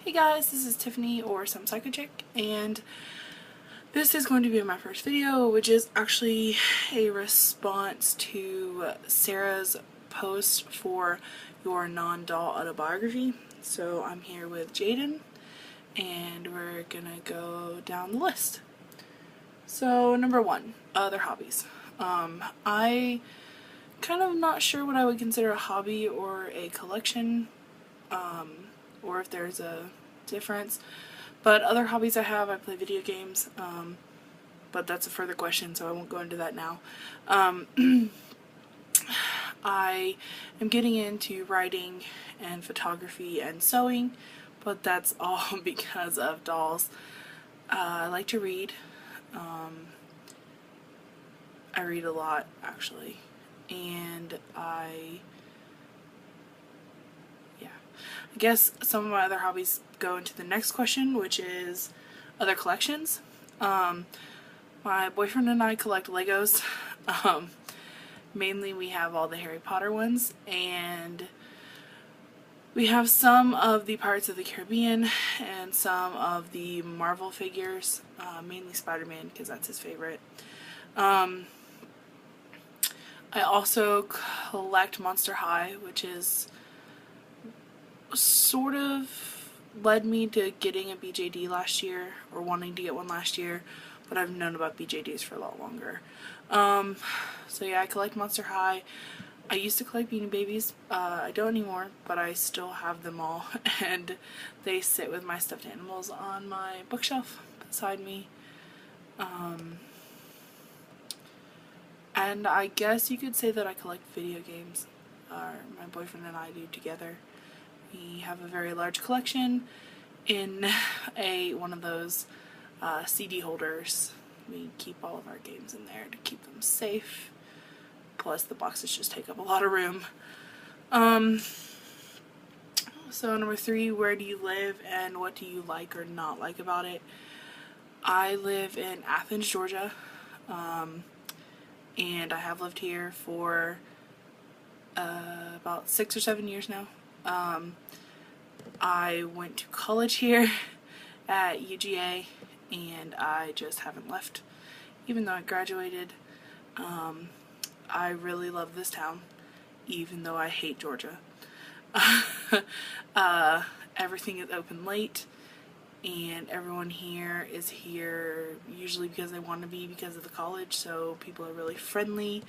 Hey guys, this is Tiffany or Some Psycho Chick, and this is going to be my first video, which is actually a response to Sarah's post for your non-doll autobiography. So I'm here with Jaden, and we're gonna go down the list. So number 1, other hobbies. I kind of not sure what I would consider a hobby or a collection, or if there's a difference. But other hobbies I have, I play video games, but that's a further question, so I won't go into that now. I am getting into writing and photography and sewing, but that's all because of dolls. I like to read. I read a lot, actually, and I guess some of my other hobbies go into the next question, which is other collections. My boyfriend and I collect Legos. Mainly we have all the Harry Potter ones, and we have some of the Pirates of the Caribbean and some of the Marvel figures, mainly Spider-Man because that's his favorite. I also collect Monster High, which is sort of led me to getting a BJD last year, or wanting to get one last year, but I've known about BJDs for a lot longer. So yeah, I collect Monster High. I used to collect Beanie Babies. I don't anymore, but I still have them all, and they sit with my stuffed animals on my bookshelf beside me. And I guess you could say that I collect video games, or my boyfriend and I do together. We have a very large collection in one of those CD holders. We keep all of our games in there to keep them safe. Plus the boxes just take up a lot of room. So number 3, where do you live and what do you like or not like about it? I live in Athens, Georgia, and I have lived here for about 6 or 7 years now. I went to college here at UGA, and I just haven't left, even though I graduated. I really love this town, even though I hate Georgia. Everything is open late, and everyone here is here usually because they want to be because of the college, so people are really friendly.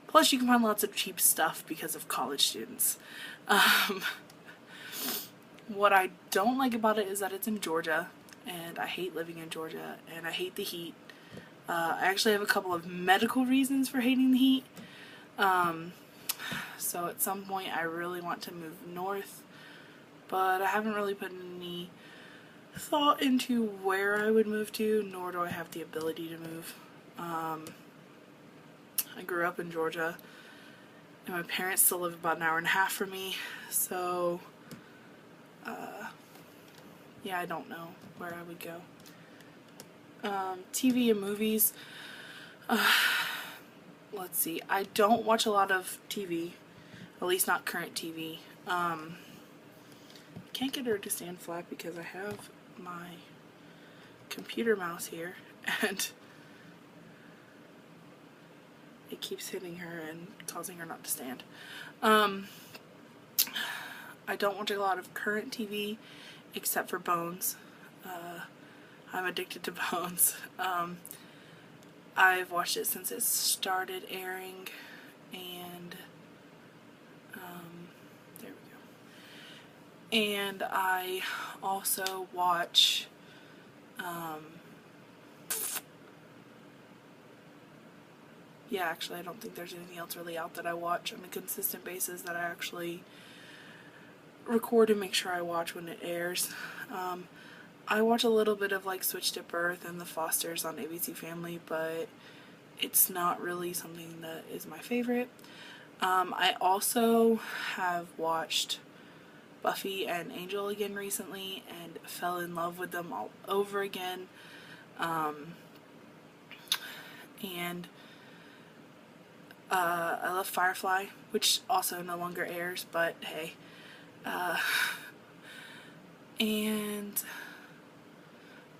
Plus you can find lots of cheap stuff because of college students. What I don't like about it is that it's in Georgia, and I hate living in Georgia, and I hate the heat. I actually have a couple of medical reasons for hating the heat. So at some point I really want to move north, but I haven't really put any thought into where I would move to, nor do I have the ability to move. I grew up in Georgia, and my parents still live about an hour and a half from me, so yeah, I don't know where I would go. TV and movies. Let's see. I don't watch a lot of TV, at least not current TV. Can't get her to stand flat because I have my computer mouse here, and it keeps hitting her and causing her not to stand. I don't watch a lot of current TV except for Bones. I'm addicted to Bones. I've watched it since it started airing, and there we go. And I also watch yeah, actually I don't think there's anything else really out that I watch on a consistent basis that I actually record and make sure I watch when it airs. I watch a little bit of like Switched at Birth and The Fosters on ABC Family, but it's not really something that is my favorite. I also have watched Buffy and Angel again recently and fell in love with them all over again. And I love Firefly, which also no longer airs, but hey. And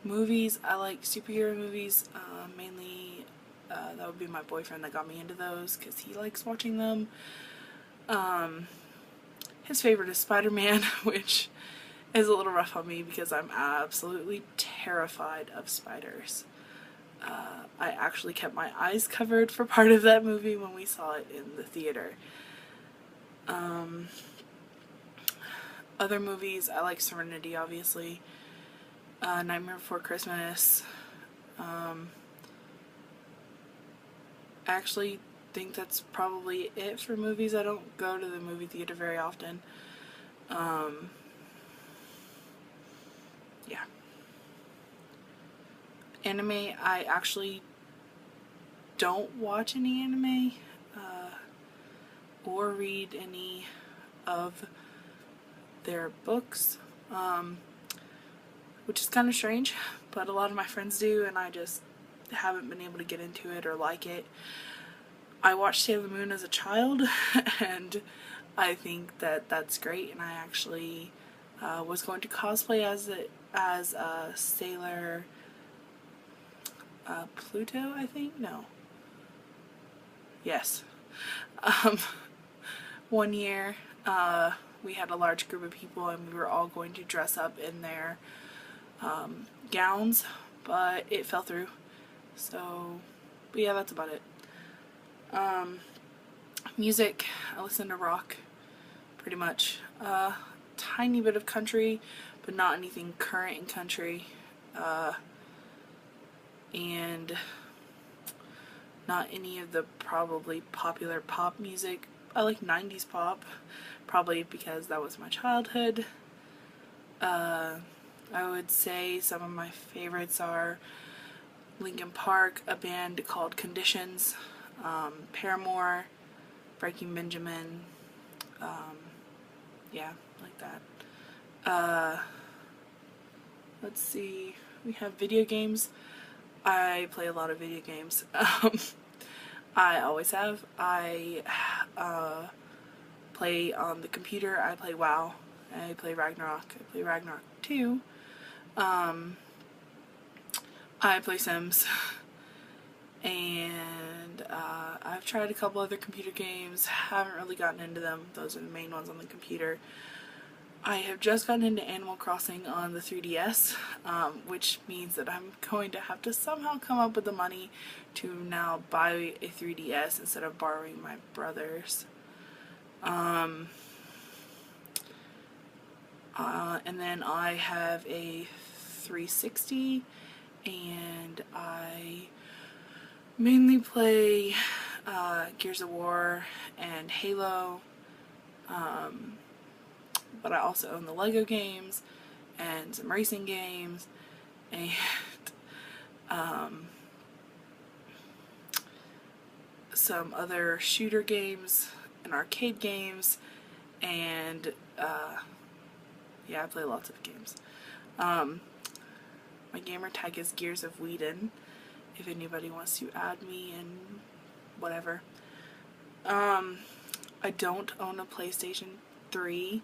movies, I like superhero movies, mainly that would be my boyfriend that got me into those because he likes watching them. His favorite is Spider-Man, which is a little rough on me because I'm absolutely terrified of spiders. I actually kept my eyes covered for part of that movie when we saw it in the theater. Other movies, I like Serenity, obviously. Nightmare Before Christmas. I actually think that's probably it for movies. I don't go to the movie theater very often. Yeah. Anime, I actually don't watch any anime or read any of their books, which is kind of strange, but a lot of my friends do, and I just haven't been able to get into it or like it. I watched Sailor Moon as a child, and I think that that's great, and I actually was going to cosplay as Sailor Pluto, I think? No. Yes. One year, we had a large group of people and we were all going to dress up in their gowns, but it fell through. So, but yeah, that's about it. Music, I listen to rock, pretty much. Tiny bit of country, but not anything current in country. And not any of the probably popular pop music. I like 90s pop, probably because that was my childhood. I would say some of my favorites are Linkin Park, a band called Conditions, Paramore, Breaking Benjamin, yeah, like that. Let's see, we have video games. I play a lot of video games. I always have. I play on the computer. I play WoW. I play Ragnarok. I play Ragnarok 2. I play Sims. And I've tried a couple other computer games. Haven't really gotten into them. Those are the main ones on the computer. I have just gotten into Animal Crossing on the 3DS, which means that I'm going to have to somehow come up with the money to now buy a 3DS instead of borrowing my brother's. And then I have a 360, and I mainly play Gears of War and Halo. But I also own the Lego games and some racing games and some other shooter games and arcade games, and yeah, I play lots of games. My gamer tag is Gears of Whedon, if anybody wants to add me and whatever. I don't own a PlayStation 3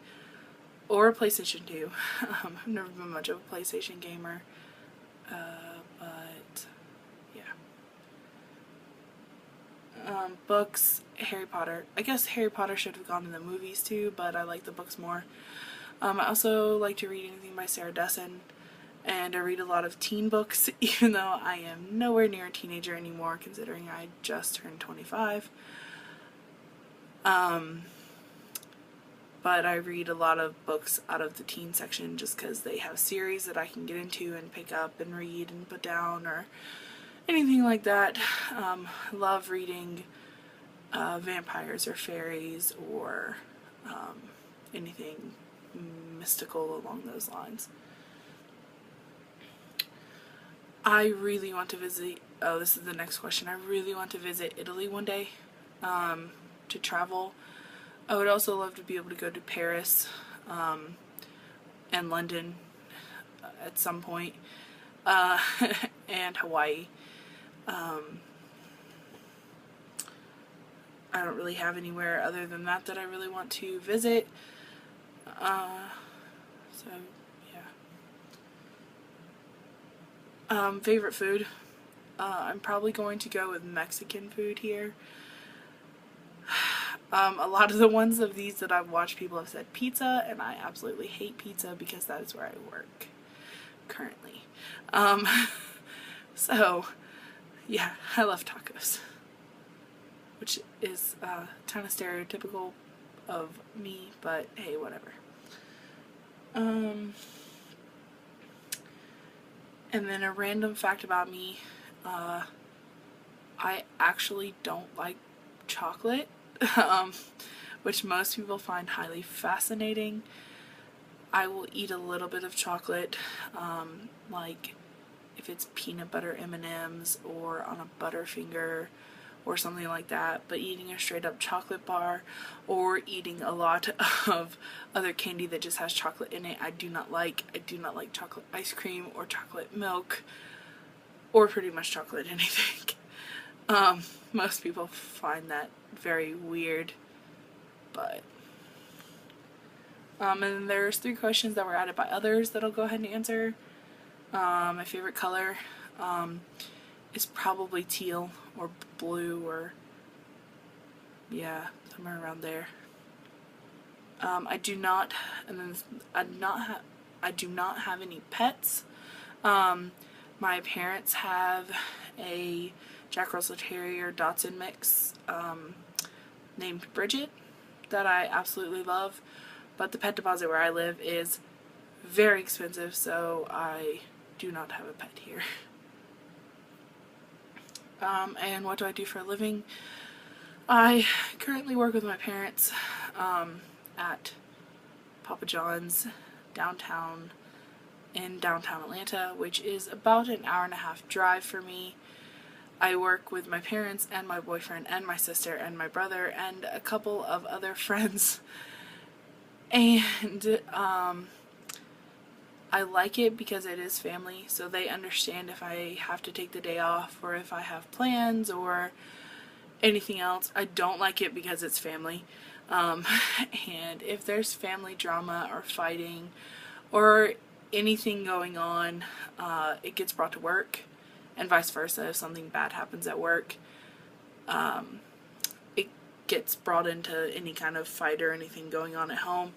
or a PlayStation 2. I've never been much of a PlayStation gamer, but yeah. Books, Harry Potter. I guess Harry Potter should have gone in the movies too, but I like the books more. I also like to read anything by Sara, and I read a lot of teen books, even though I am nowhere near a teenager anymore, considering I just turned 25. But I read a lot of books out of the teen section just because they have series that I can get into and pick up and read and put down or anything like that. Love reading vampires or fairies or anything mystical along those lines. I really want to visit, oh, this is the next question. I really want to visit Italy one day, to travel. I would also love to be able to go to Paris, and London at some point, and Hawaii. I don't really have anywhere other than that I really want to visit. So, yeah. Favorite food? I'm probably going to go with Mexican food here. A lot of the ones of these that I've watched, people have said pizza, and I absolutely hate pizza because that is where I work currently. Um, so, yeah, I love tacos, which is kind of stereotypical of me, but hey, whatever. And then a random fact about me, I actually don't like chocolate, which most people find highly fascinating. I will eat a little bit of chocolate, like if it's peanut butter M&Ms or on a Butterfinger or something like that, but eating a straight up chocolate bar or eating a lot of other candy that just has chocolate in it, I do not like. I do not like chocolate ice cream or chocolate milk or pretty much chocolate anything. Most people find that very weird, but and then there's 3 questions that were added by others that I'll go ahead and answer. My favorite color is probably teal or blue, or yeah, somewhere around there. I do not, and then I do not have any pets. My parents have a Jack Russell Terrier Dachshund mix named Bridget that I absolutely love, but the pet deposit where I live is very expensive, so I do not have a pet here. And what do I do for a living? I currently work with my parents at Papa John's in downtown Atlanta, which is about an hour-and-a-half drive for me. I work with my parents and my boyfriend and my sister and my brother and a couple of other friends, and I like it because it is family, so they understand if I have to take the day off or if I have plans or anything else. I don't like it because it's family, and if there's family drama or fighting or anything going on, it gets brought to work, and vice versa. If something bad happens at work, it gets brought into any kind of fight or anything going on at home.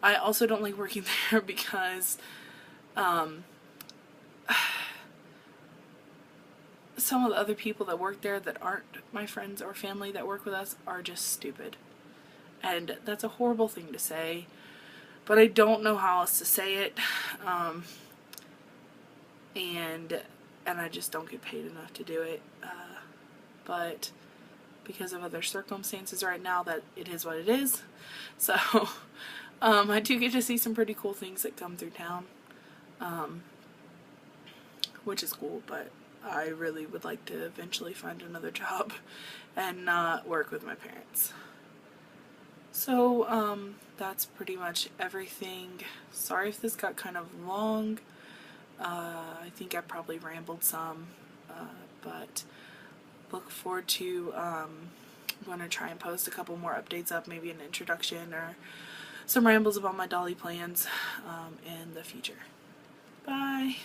I also don't like working there because some of the other people that work there that aren't my friends or family that work with us are just stupid. And that's a horrible thing to say, but I don't know how else to say it. And I just don't get paid enough to do it. But because of other circumstances right now, that it is what it is. So I do get to see some pretty cool things that come through town, which is cool, but I really would like to eventually find another job and not work with my parents. So that's pretty much everything. Sorry if this got kind of long. I think I probably rambled some, but look forward to, I'm going to try and post a couple more updates up, maybe an introduction or some rambles about my Dolly plans in the future. Bye!